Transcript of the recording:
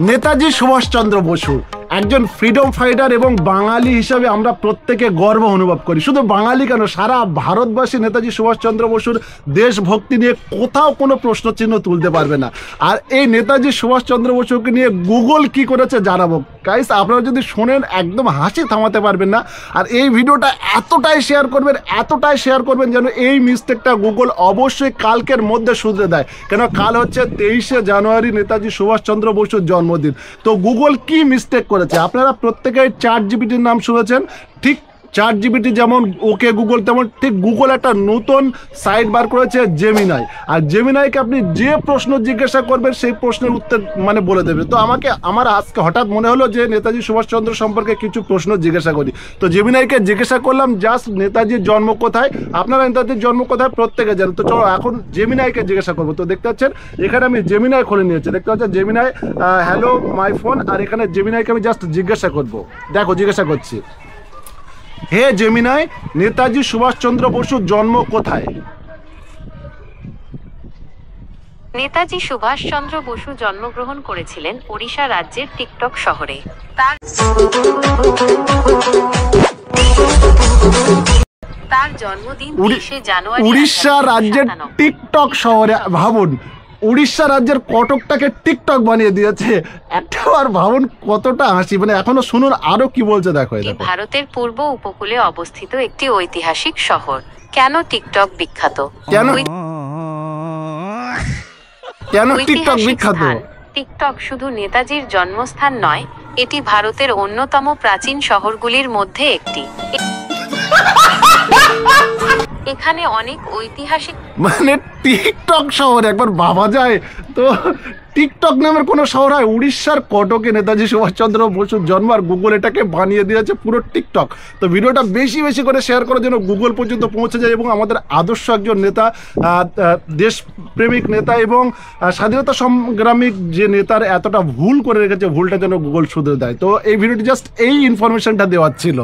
নেতাজি সুভাষচন্দ্র বসু একজন freedom fighter এবং বাঙালি হিসাবে আমরা প্রত্যেকে গর্ব অনুভব করি। শুধু বাঙালি কেন, সারা ভারতবাসী নেতাজি সুভাষচন্দ্র বসুর দেশভক্তি নিয়ে কোথাও কোনো প্রশ্নচিহ্ন তুলতে পারবে না। আর এই নেতাজি সুভাষচন্দ্র বসুকে নিয়ে গুগল কি করেছে জানাবো গাইস। আপনারা যদি শোনেন একদম হাসি থামাতে পারবেন না। আর এই ভিডিওটা এতটাই শেয়ার করবেন যেন এই মিস্টেকটা গুগল অবশ্যই কালকের মধ্যে শুধরে দেয়। কেন কাল হচ্ছে 23শে জানুয়ারি নেতাজি সুভাষচন্দ্র বসুর জন্মদিন। তো গুগল কি মিস্টেক করেছে? আপনারা প্রত্যেকেই ChatGPT-র নাম শুনেছেন। ঠিক ChatGPT যেমন ওকে গুগল, তেমন ঠিক গুগল একটা নতুন সাইট বার করেছে জেমিনাই। আর জেমিনাইকে আপনি যে প্রশ্ন জিজ্ঞাসা করবেন সেই প্রশ্নের উত্তর বলে দেবে। তো আমার আজকে হঠাৎ মনে হলো যে নেতাজি সুভাষচন্দ্র সম্পর্কে কিছু প্রশ্ন জিজ্ঞাসা করি। তো জেমিনাইকে জিজ্ঞাসা করলাম জাস্ট নেতাজির জন্ম কোথায়। আপনারা নেতাজির জন্ম কোথায় প্রত্যেকে জানেন। তো চলো এখন জেমিনাইকে জিজ্ঞাসা করবো। তো দেখতে পাচ্ছেন এখানে আমি জেমিনাই খুলে নিয়েছি। দেখতে পাচ্ছেন জেমিনাই হ্যালো মাই ফোন। আর এখানে জেমিনাইকে আমি জাস্ট জিজ্ঞাসা করবো। দেখো জিজ্ঞাসা করছি, হে জেমিনাই, নেতাজি সুভাষচন্দ্র বসুর জন্ম কোথায়? নেতাজি সুভাষচন্দ্র বসু জন্মগ্রহণ করেছিলেন ওড়িশা রাজ্যের টিকটক শহরে। তার জন্মদিন 23শে জানুয়ারি। উড়িষ্যা রাজ্যের টিকটক শহরে। ভাবুন, উড়িষ্যা রাজ্যের কটকটাকে টিকটক বানিয়ে দিয়েছে। একটাবার ভাবুন কতটা হাসি। মানে এখনো শুনুন আরো কি বলছে, দেখো। ভারতের পূর্ব উপকূলে অবস্থিত একটি ঐতিহাসিক শহর। কেন টিকটক বিখ্যাত? কেন টিকটক বিখ্যাত? টিকটক শুধু নেতাজির জন্মস্থান নয়, এটি ভারতের অন্যতম প্রাচীন শহরগুলির মধ্যে একটি। এখানে অনেক ঐতিহাসিক, মানে টিকটক শহর একবার ভাবা যায় তো। টিকটক নামের কোনো শহর হয়? উড়িষ্যার কটকে নেতাজি সুভাষচন্দ্র বসুর জন্ম, আর গুগল এটাকে বানিয়ে দিয়েছে পুরো টিকটক। তো ভিডিওটা বেশি করে শেয়ার করার জন্য গুগল পর্যন্ত পৌঁছে যায় এবং আমাদের আদর্শ একজন নেতা, দেশপ্রেমিক নেতা এবং স্বাধীনতা সংগ্রামিক যে নেতার এতটা ভুল করে রেখেছে, ভুলটা যেন গুগল শুধরে দেয়। তো এই ভিডিওটি জাস্ট এই ইনফরমেশনটা দেওয়ার ছিল।